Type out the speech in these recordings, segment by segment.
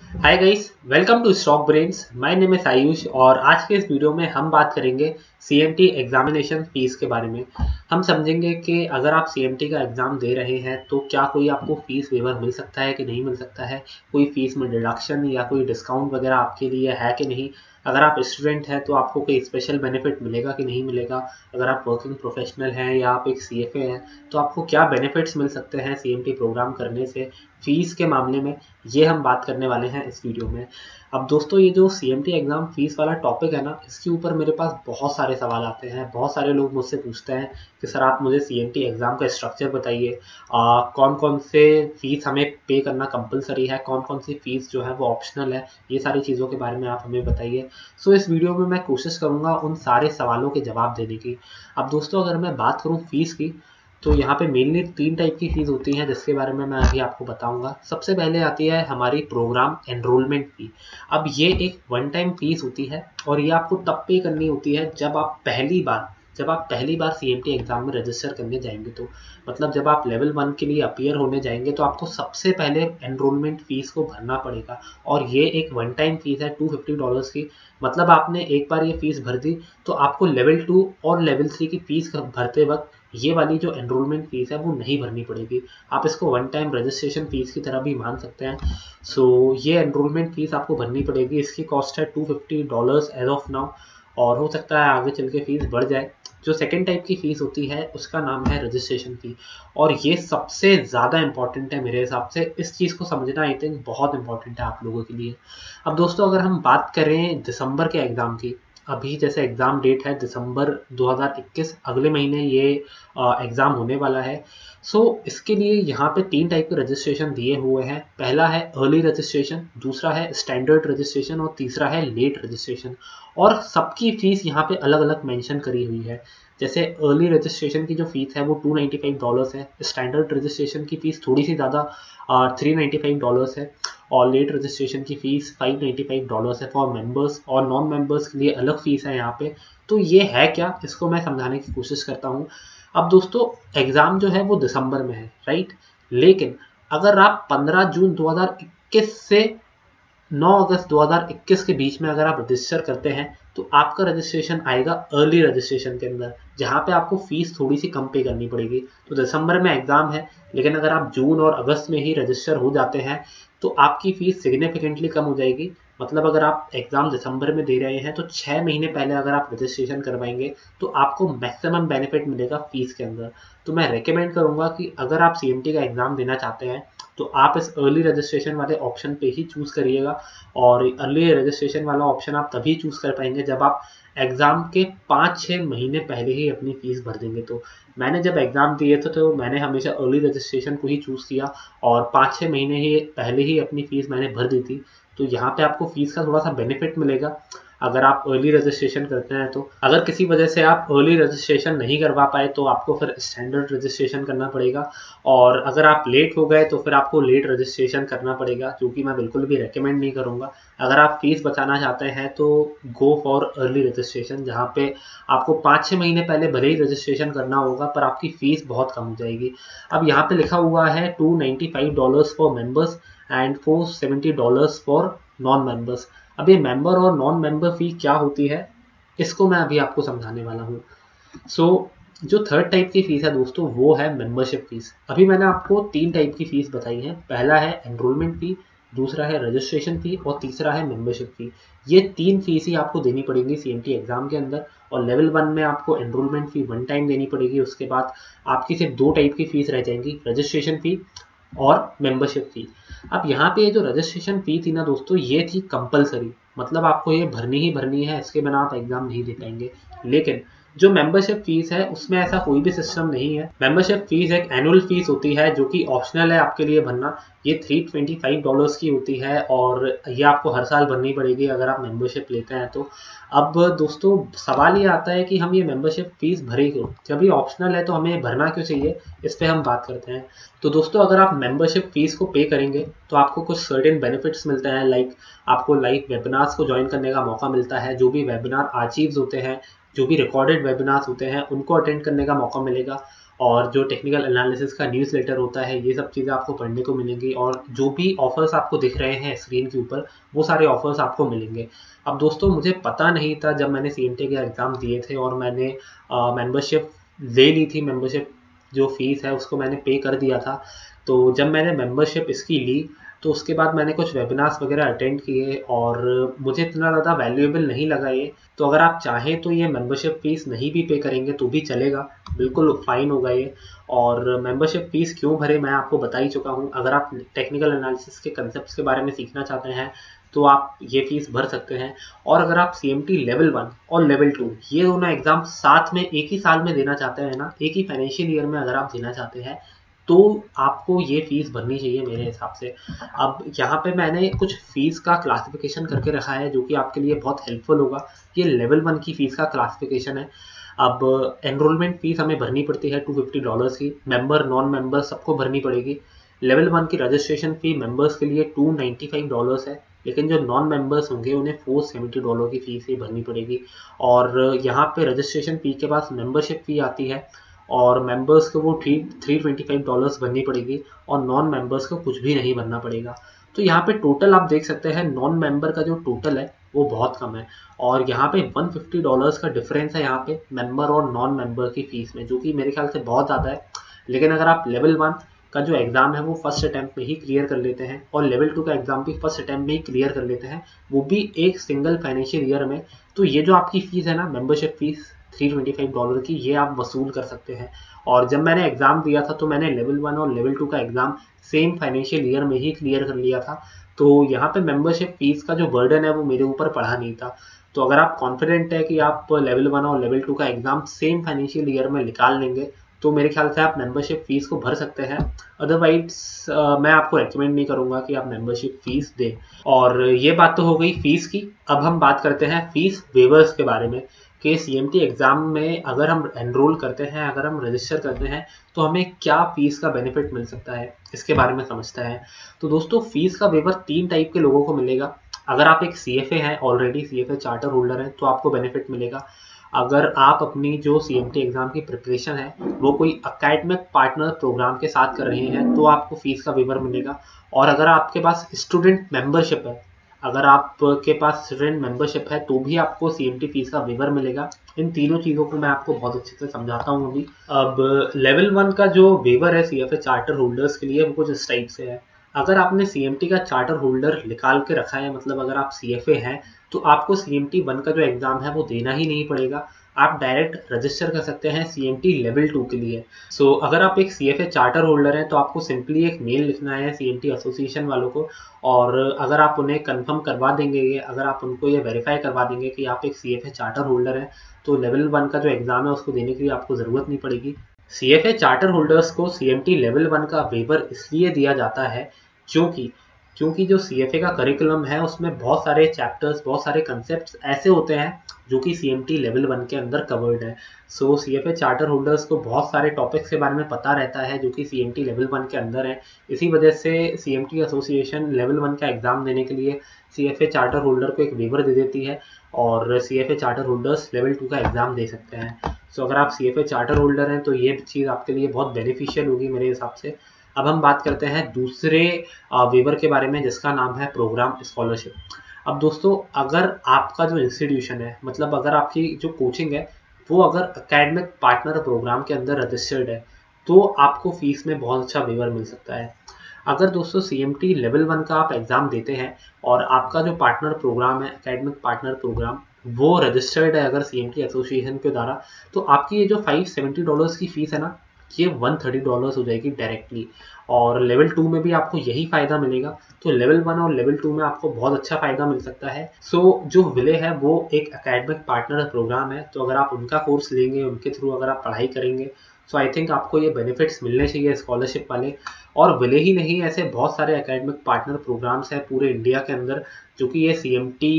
Hi guys, welcome to stock brains. My name is Ayush और आज के इस वीडियो में हम बात करेंगे सीएमटी एग्जामिनेशन फीस के बारे में। हम समझेंगे कि अगर आप सीएमटी का एग्ज़ाम दे रहे हैं तो क्या कोई आपको फीस वेवर मिल सकता है कि नहीं मिल सकता है, कोई फीस में डिडक्शन या कोई डिस्काउंट वगैरह आपके लिए है कि नहीं। अगर आप स्टूडेंट हैं तो आपको कोई स्पेशल बेनिफिट मिलेगा कि नहीं मिलेगा। अगर आप वर्किंग प्रोफेशनल हैं या आप एक सीएफए हैं तो आपको क्या बेनिफिट्स मिल सकते हैं सीएमटी प्रोग्राम करने से फीस के मामले में, ये हम बात करने वाले हैं इस वीडियो में। अब दोस्तों, ये जो सीएमटी एग्ज़ाम फीस वाला टॉपिक है ना, इसके ऊपर मेरे पास बहुत सारे सवाल आते हैं। बहुत सारे लोग मुझसे पूछते हैं कि सर आप मुझे सीएमटी एग्ज़ाम का स्ट्रक्चर बताइए, कौन कौन से फ़ीस हमें पे करना कंपलसरी है, कौन कौन सी फ़ीस जो है वो ऑप्शनल है, ये सारी चीज़ों के बारे में आप हमें बताइए। सो इस वीडियो में मैं कोशिश करूँगा उन सारे सवालों के जवाब देने की। अब दोस्तों, अगर मैं बात करूँ फ़ीस की, तो यहाँ पे मेनली 3 टाइप की फ़ीस होती हैं जिसके बारे में मैं अभी आपको बताऊँगा। सबसे पहले आती है हमारी प्रोग्राम एनरोलमेंट फ़ी। अब ये एक वन टाइम फ़ीस होती है और ये आपको तब पे करनी होती है जब आप पहली बार सीएमटी एग्ज़ाम में रजिस्टर करने जाएँगे तो। मतलब जब आप लेवल 1 के लिए अपीयर होने जाएँगे तो आपको सबसे पहले एनरोलमेंट फ़ीस को भरना पड़ेगा और ये एक वन टाइम फ़ीस है $250 की। मतलब आपने एक बार ये फ़ीस भर दी तो आपको लेवल 2 और लेवल 3 की फ़ीस भरते वक़्त ये वाली जो एनरोलमेंट फ़ीस है वो नहीं भरनी पड़ेगी। आप इसको वन टाइम रजिस्ट्रेशन फ़ीस की तरह भी मान सकते हैं। सो ये एनरोलमेंट फ़ीस आपको भरनी पड़ेगी। इसकी कॉस्ट है $250 एज़ ऑफ नाउ और हो सकता है आगे चल के फ़ीस बढ़ जाए। जो सेकंड टाइप की फ़ीस होती है उसका नाम है रजिस्ट्रेशन फ़ी और ये सबसे ज़्यादा इम्पॉर्टेंट है मेरे हिसाब से। इस चीज़ को समझना आई थिंक बहुत इम्पॉर्टेंट है आप लोगों के लिए। अब दोस्तों, अगर हम बात करें दिसंबर के एग्ज़ाम की, अभी जैसे एग्ज़ाम डेट है दिसंबर 2021, अगले महीने ये एग्ज़ाम होने वाला है। सो इसके लिए यहाँ पे 3 टाइप के रजिस्ट्रेशन दिए हुए हैं। पहला है अर्ली रजिस्ट्रेशन, दूसरा है स्टैंडर्ड रजिस्ट्रेशन और तीसरा है लेट रजिस्ट्रेशन। और सबकी फ़ीस यहाँ पे अलग-अलग मेंशन करी हुई है। जैसे अर्ली रजिस्ट्रेशन की जो फ़ीस है वो $295 है, स्टैंडर्ड रजिस्ट्रेशन की फ़ीस थोड़ी सी ज़्यादा $395 है और लेट रजिस्ट्रेशन की फ़ीस $595 है फॉर मेंबर्स और नॉन मेंबर्स के लिए अलग फ़ीस है यहाँ पे। तो ये है क्या, इसको मैं समझाने की कोशिश करता हूँ। अब दोस्तों, एग्ज़ाम जो है वो दिसंबर में है, राइट? लेकिन अगर आप 15 जून 2021 से 9 अगस्त 2021 के बीच में अगर आप रजिस्टर करते हैं तो आपका रजिस्ट्रेशन आएगा अर्ली रजिस्ट्रेशन के अंदर, जहाँ पे आपको फ़ीस थोड़ी सी कम पे करनी पड़ेगी। तो दिसंबर में एग्ज़ाम है, लेकिन अगर आप जून और अगस्त में ही रजिस्टर हो जाते हैं तो आपकी फ़ीस सिग्निफिकेंटली कम हो जाएगी। मतलब अगर आप एग्ज़ाम दिसंबर में दे रहे हैं तो 6 महीने पहले अगर आप रजिस्ट्रेशन करवाएंगे तो आपको मैक्सिमम बेनिफिट मिलेगा फ़ीस के अंदर। तो मैं रेकमेंड करूँगा कि अगर आप सीएमटी का एग्ज़ाम देना चाहते हैं तो आप इस अर्ली रजिस्ट्रेशन वाले ऑप्शन पे ही चूज़ करिएगा। और अर्ली रजिस्ट्रेशन वाला ऑप्शन आप तभी चूज़ कर पाएंगे जब आप एग्ज़ाम के 5-6 महीने पहले ही अपनी फ़ीस भर देंगे। तो मैंने जब एग्ज़ाम दिए थे तो मैंने हमेशा अर्ली रजिस्ट्रेशन को ही चूज़ किया और 5-6 महीने ही पहले ही अपनी फ़ीस मैंने भर दी थी। तो यहाँ पे आपको फ़ीस का थोड़ा सा बेनिफिट मिलेगा अगर आप अर्ली रजिस्ट्रेशन करते हैं तो। अगर किसी वजह से आप अर्ली रजिस्ट्रेशन नहीं करवा पाए तो आपको फिर स्टैंडर्ड रजिस्ट्रेशन करना पड़ेगा और अगर आप लेट हो गए तो फिर आपको लेट रजिस्ट्रेशन करना पड़ेगा, जो कि मैं बिल्कुल भी रेकमेंड नहीं करूँगा। अगर आप फ़ीस बचाना चाहते हैं तो गो फॉर अर्ली रजिस्ट्रेशन, जहाँ पे आपको 5-6 महीने पहले भले ही रजिस्ट्रेशन करना होगा पर आपकी फ़ीस बहुत कम हो जाएगी। अब यहाँ पे लिखा हुआ है $295 for members and $470 for non members. अब ये मेंबर और नॉन मेंबर फ़ी क्या होती है, इसको मैं अभी आपको समझाने वाला हूँ। सो जो थर्ड टाइप की फ़ीस है दोस्तों वो है मेंबरशिप फ़ीस। अभी मैंने आपको 3 टाइप की फ़ीस बताई है। पहला है एनरोलमेंट फ़ी, दूसरा है रजिस्ट्रेशन फ़ी और तीसरा है मेंबरशिप फ़ी। ये 3 फ़ीस ही आपको देनी पड़ेंगी सीएमटी एग्ज़ाम के अंदर और लेवल 1 में आपको एनरोलमेंट फ़ी वन टाइम देनी पड़ेगी। उसके बाद आपकी सिर्फ 2 टाइप की फ़ीस रह जाएंगी, रजिस्ट्रेशन फ़ी और मेंबरशिप फ़ी। अब यहाँ पे जो रजिस्ट्रेशन फ़ी थी ना दोस्तों, ये थी कंपलसरी, मतलब आपको ये भरनी ही भरनी है, इसके बिना आप एग्ज़ाम नहीं दे पाएंगे। लेकिन जो मेंबरशिप फ़ीस है उसमें ऐसा कोई भी सिस्टम नहीं है। मेंबरशिप फ़ीस एक एनुअल फ़ीस होती है जो कि ऑप्शनल है आपके लिए भरना। ये $325 की होती है और ये आपको हर साल भरनी पड़ेगी अगर आप मेंबरशिप लेते हैं तो। अब दोस्तों, सवाल ये आता है कि हम ये मेंबरशिप फ़ीस भरे क्यों? जब ये ऑप्शनल है तो हमें भरना क्यों चाहिए? इस पे हम बात करते हैं। तो दोस्तों, अगर आप मेंबरशिप फ़ीस को पे करेंगे तो आपको कुछ सर्टेन बेनिफिट्स मिलते हैं, लाइक आपको लाइव वेबिनार्स को ज्वाइन करने का मौका मिलता है। जो भी वेबिनार आर्चीव्स होते हैं, जो भी रिकॉर्डेड वेबिनार्स होते हैं, उनको अटेंड करने का मौका मिलेगा और जो टेक्निकल एनालिसिस का न्यूज़लेटर होता है, ये सब चीज़ें आपको पढ़ने को मिलेंगी और जो भी ऑफर्स आपको दिख रहे हैं स्क्रीन के ऊपर, वो सारे ऑफर्स आपको मिलेंगे। अब दोस्तों मुझे पता नहीं था जब मैंने CMT के एग्ज़ाम दिए थे और मैंने मेंबरशिप ले ली थी, मेंबरशिप जो फीस है उसको मैंने पे कर दिया था। तो जब मैंने मेंबरशिप इसकी ली तो उसके बाद मैंने कुछ वेबिनार्स वगैरह अटेंड किए और मुझे इतना ज़्यादा वैल्यूएबल नहीं लगा ये। तो अगर आप चाहें तो ये मेंबरशिप फ़ीस नहीं भी पे करेंगे तो भी चलेगा, बिल्कुल फ़ाइन होगा ये। और मेंबरशिप फ़ीस क्यों भरे मैं आपको बता ही चुका हूँ। अगर आप टेक्निकल एनालिसिस के कंसेप्ट के बारे में सीखना चाहते हैं तो आप ये फ़ीस भर सकते हैं। और अगर आप CMT लेवल 1 और लेवल 2 ये दोनों एग्ज़ाम साथ में एक ही साल में देना चाहते हैं ना, एक ही फाइनेंशियल ईयर में अगर आप देना चाहते हैं तो आपको ये फीस भरनी चाहिए मेरे हिसाब से। अब यहाँ पे मैंने कुछ फीस का क्लासिफिकेशन करके रखा है जो कि आपके लिए बहुत हेल्पफुल होगा। ये लेवल 1 की फीस का क्लासिफिकेशन है। अब एनरोलमेंट फीस हमें भरनी पड़ती है $250 की, मेंबर नॉन मेंबर सबको भरनी पड़ेगी। लेवल 1 की रजिस्ट्रेशन फ़ी मेंबर्स के लिए $295 है, लेकिन जो नॉन मेंबर्स होंगे उन्हें $470 की फ़ीस ही भरनी पड़ेगी। और यहाँ पे रजिस्ट्रेशन फ़ी के पास मेंबरशिप फ़ी आती है और मेंबर्स को वो $325 भरनी पड़ेगी और नॉन मेंबर्स को कुछ भी नहीं भरना पड़ेगा। तो यहाँ पे टोटल आप देख सकते हैं नॉन मेंबर का जो टोटल है वो बहुत कम है और यहाँ पे $150 का डिफरेंस है यहाँ पे मेंबर और नॉन मेंबर की फीस में, जो कि मेरे ख्याल से बहुत ज़्यादा है। लेकिन अगर आप लेवल 1 का जो एग्ज़ाम है वो फर्स्ट अटैम्प्ट में ही क्लियर कर लेते हैं और लेवल 2 का एग्ज़ाम भी फर्स्ट अटैम्प्ट में ही क्लियर कर लेते हैं, वो भी एक सिंगल फाइनेंशियल ईयर में, तो ये जो आपकी फ़ीस है ना मेंबरशिप फ़ीस $325 की, ये आप वसूल कर सकते हैं। और जब मैंने एग्ज़ाम दिया था तो मैंने लेवल 1 और लेवल 2 का एग्ज़ाम सेम फाइनेंशियल ईयर में ही क्लियर कर लिया था। तो यहाँ पे मेंबरशिप फीस का जो बर्डन है वो मेरे ऊपर पड़ा नहीं था। तो अगर आप कॉन्फिडेंट है कि आप लेवल 1 और लेवल 2 का एग्ज़ाम सेम फाइनेंशियल ईयर में निकाल लेंगे तो मेरे ख्याल से आप मेंबरशिप फीस को भर सकते हैं। अदरवाइज मैं आपको रेकमेंड नहीं करूँगा कि आप मेंबरशिप फीस दें। और ये बात तो हो गई फीस की। अब हम बात करते हैं फीस वेवर्स के बारे में कि CMT एग्ज़ाम में अगर हम एनरोल करते हैं, अगर हम रजिस्टर करते हैं तो हमें क्या फ़ीस का बेनिफिट मिल सकता है, इसके बारे में समझते हैं। तो दोस्तों फ़ीस का वेवर 3 टाइप के लोगों को मिलेगा। अगर आप एक CFA हैं, ऑलरेडी CFA चार्टर होल्डर हैं, तो आपको बेनिफिट मिलेगा। अगर आप अपनी जो CMT एग्ज़ाम की प्रिपरेशन है वो कोई अकेडमिक पार्टनर प्रोग्राम के साथ कर रहे हैं तो आपको फ़ीस का वेवर मिलेगा। और अगर आपके पास स्टूडेंट मेंबरशिप है, अगर आपके पास स्टूडेंट मेंबरशिप है तो भी आपको CMT फीस का वेवर मिलेगा। इन तीनों चीज़ों को मैं आपको बहुत अच्छे से समझाता हूँ अभी। अब लेवल 1 का जो वेवर है CFA चार्टर होल्डर्स के लिए वो कुछ इस टाइप से है। अगर आपने CMT का चार्टर होल्डर निकाल के रखा है, मतलब अगर आप CFA हैं तो आपको CMT 1 का जो एग्ज़ाम है वो देना ही नहीं पड़ेगा। आप डायरेक्ट रजिस्टर कर सकते हैं CMT लेवल 2 के लिए। सो अगर आप एक CFA चार्टर होल्डर हैं तो आपको सिंपली एक मेल लिखना है CMT एसोसिएशन वालों को, और अगर आप उन्हें कंफर्म करवा देंगे ये, अगर आप उनको ये वेरीफाई करवा देंगे कि आप एक CFA चार्टर होल्डर हैं तो लेवल 1 का जो एग्ज़ाम है उसको देने के लिए आपको ज़रूरत नहीं पड़ेगी। CFA चार्टर होल्डर्स को CMT लेवल 1 का वेवर इसलिए दिया जाता है क्योंकि जो CFA का करिकुलम है उसमें बहुत सारे चैप्टर्स, बहुत सारे कंसेप्ट्स ऐसे होते हैं जो कि CMT लेवल 1 के अंदर कवर्ड है। सो CFA चार्टर होल्डर्स को बहुत सारे टॉपिक्स के बारे में पता रहता है जो कि CMT लेवल 1 के अंदर है। इसी वजह से CMT एसोसिएशन लेवल 1 का एग्ज़ाम देने के लिए CFA चार्टर होल्डर को एक वेवर दे देती है और CFA चार्टर होल्डर्स लेवल 2 का एग्ज़ाम दे सकते हैं। सो अगर आप CFA चार्टर होल्डर हैं तो ये चीज़ आपके लिए बहुत बेनिफिशियल होगी मेरे हिसाब से। अब हम बात करते हैं दूसरे वेवर के बारे में जिसका नाम है प्रोग्राम स्कॉलरशिप। अब दोस्तों अगर आपका जो इंस्टीट्यूशन है, मतलब अगर आपकी जो कोचिंग है वो अगर एकेडमिक पार्टनर प्रोग्राम के अंदर रजिस्टर्ड है तो आपको फीस में बहुत अच्छा वेवर मिल सकता है। अगर दोस्तों CMT लेवल 1 का आप एग्ज़ाम देते हैं और आपका जो पार्टनर प्रोग्राम है, एकेडमिक पार्टनर प्रोग्राम, वो रजिस्टर्ड है अगर CMT एसोसिएशन के द्वारा, तो आपकी ये जो $570 की फ़ीस है ना, ये $130 हो जाएगी डायरेक्टली। और लेवल 2 में भी आपको यही फ़ायदा मिलेगा। तो लेवल 1 और लेवल 2 में आपको बहुत अच्छा फ़ायदा मिल सकता है। सो जो विले है वो एक एकेडमिक पार्टनर प्रोग्राम है, तो अगर आप उनका कोर्स लेंगे, उनके थ्रू अगर आप पढ़ाई करेंगे, सो आई थिंक आपको ये बेनिफिट्स मिलने चाहिए स्कॉलरशिप वाले। और विले ही नहीं, ऐसे बहुत सारे एकेडमिक पार्टनर प्रोग्राम्स हैं पूरे इंडिया के अंदर जो कि ये CMT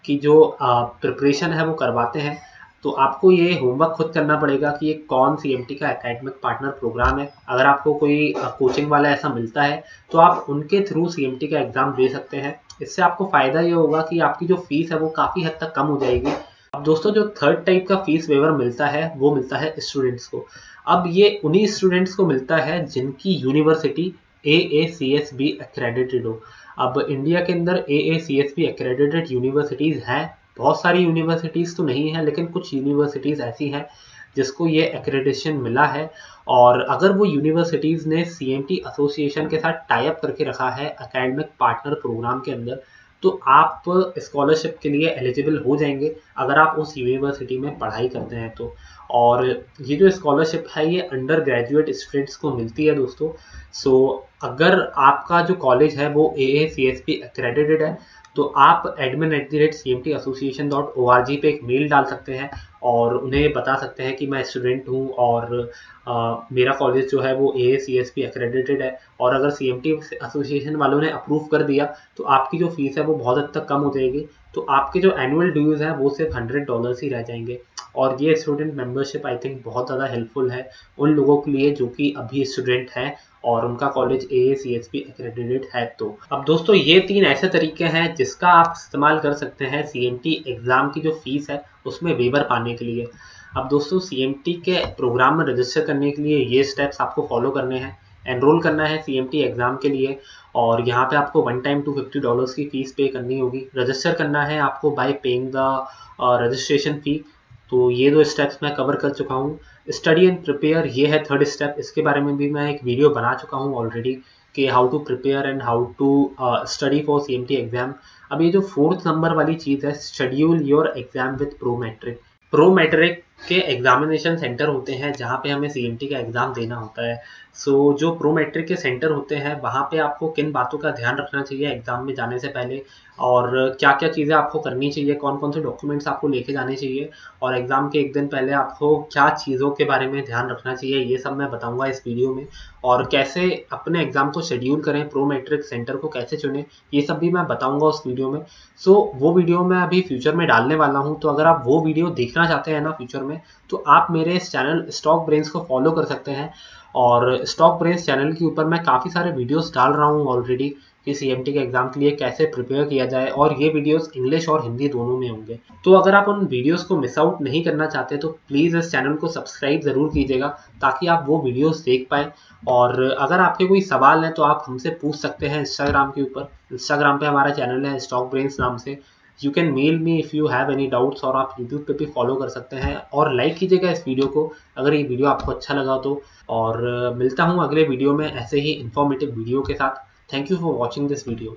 की जो प्रिपरेशन है वो करवाते हैं। तो आपको ये होमवर्क खुद करना पड़ेगा कि ये कौन CMT का एकेडमिक पार्टनर प्रोग्राम है। अगर आपको कोई कोचिंग वाला ऐसा मिलता है तो आप उनके थ्रू CMT का एग्ज़ाम दे सकते हैं। इससे आपको फ़ायदा ये होगा कि आपकी जो फ़ीस है वो काफ़ी हद तक कम हो जाएगी। अब दोस्तों जो थर्ड टाइप का फीस वेवर मिलता है वो मिलता है स्टूडेंट्स को। अब ये उन्हीं स्टूडेंट्स को मिलता है जिनकी यूनिवर्सिटी AACSB एक्रेडिटेड हो। अब इंडिया के अंदर AACSB एक्रेडिटेड यूनिवर्सिटीज़ हैं, बहुत सारी यूनिवर्सिटीज़ तो नहीं है, लेकिन कुछ यूनिवर्सिटीज़ ऐसी हैं जिसको ये एक्रेडिटेशन मिला है। और अगर वो यूनिवर्सिटीज़ ने CMT एसोसिएशन के साथ टाई अप करके रखा है एकेडमिक पार्टनर प्रोग्राम के अंदर, तो आप स्कॉलरशिप के लिए एलिजिबल हो जाएंगे अगर आप उस यूनिवर्सिटी में पढ़ाई करते हैं तो। और ये जो स्कॉलरशिप है ये अंडर ग्रेजुएट स्टूडेंट्स को मिलती है दोस्तों। सो अगर आपका जो कॉलेज है वो AACSB एक्रेडिटेड है तो आप admin@cmtassociation.org पे एक मेल डाल सकते हैं और उन्हें बता सकते हैं कि मैं स्टूडेंट हूँ और मेरा कॉलेज जो है वो AACSB एक्रेडिटेड है। और अगर CMT एसोसिएशन वालों ने अप्रूव कर दिया तो आपकी जो फीस है वो बहुत हद तक कम हो जाएगी। तो आपके जो एनुअल ड्यूज़ हैं वो सिर्फ $100 ही रह जाएंगे। और ये स्टूडेंट मेंबरशिप आई थिंक बहुत ज़्यादा हेल्पफुल है उन लोगों के लिए जो कि अभी स्टूडेंट हैं और उनका कॉलेज AACSB एक्रेडिटेड है। तो अब दोस्तों ये 3 ऐसे तरीके हैं जिसका आप इस्तेमाल कर सकते हैं CMT एग्ज़ाम की जो फीस है उसमें वेवर पाने के लिए। अब दोस्तों CMT के प्रोग्राम में रजिस्टर करने के लिए ये स्टेप्स आपको फॉलो करने हैं। एनरोल करना है CMT एग्ज़ाम के लिए और यहाँ पे आपको वन टाइम $250 की फ़ीस पे करनी होगी। रजिस्टर करना है आपको बाय पेइंग द रजिस्ट्रेशन फ़ी। तो ये 2 स्टेप्स मैं कवर कर चुका हूँ। स्टडी एंड प्रिपेयर ये है थर्ड स्टेप, इसके बारे में भी मैं एक वीडियो बना चुका हूँ ऑलरेडी कि how to prepare and how to study for CMT exam. अब ये जो 4th नंबर वाली चीज़ है, schedule your exam with Prometric. Prometric के एग्जामिनेशन सेंटर होते हैं जहाँ पे हमें CMT का एग्ज़ाम देना होता है। सो जो प्रोमेट्रिक के सेंटर होते हैं वहाँ पे आपको किन बातों का ध्यान रखना चाहिए एग्ज़ाम में जाने से पहले और क्या क्या चीज़ें आपको करनी चाहिए, कौन कौन से डॉक्यूमेंट्स आपको लेके जाने चाहिए और एग्ज़ाम के एक दिन पहले आपको क्या चीज़ों के बारे में ध्यान रखना चाहिए, ये सब मैं बताऊंगा इस वीडियो में। और कैसे अपने एग्ज़ाम को शेड्यूल करें, प्रोमेट्रिक सेंटर को कैसे चुनें, ये सब भी मैं बताऊंगा उस वीडियो में। सो वो वीडियो मैं अभी फ्यूचर में डालने वाला हूँ, तो अगर आप वो वीडियो देखना चाहते हैं ना फ्यूचर में, तो आप मेरे इस चैनल स्टॉक ब्रेन्स को फॉलो कर सकते हैं। और स्टॉक ब्रेन्स चैनल के ऊपर मैं काफ़ी सारे वीडियोस डाल रहा हूँ ऑलरेडी कि CMT के एग्ज़ाम के लिए कैसे प्रिपेयर किया जाए, और ये वीडियोस इंग्लिश और हिंदी दोनों में होंगे। तो अगर आप उन वीडियोस को मिस आउट नहीं करना चाहते तो प्लीज़ इस चैनल को सब्सक्राइब ज़रूर कीजिएगा ताकि आप वो वीडियोस देख पाएँ। और अगर आपके कोई सवाल हैं तो आप हमसे पूछ सकते हैं इंस्टाग्राम के ऊपर। इंस्टाग्राम पे हमारा चैनल है स्टॉक ब्रेन्स नाम से। You can mail me if you have any doubts, और आप यूट्यूब पे भी फॉलो कर सकते हैं। और लाइक कीजिएगा इस वीडियो को अगर ये वीडियो आपको अच्छा लगा तो। और मिलता हूँ अगले वीडियो में ऐसे ही इंफॉर्मेटिव वीडियो के साथ। Thank you for watching this video.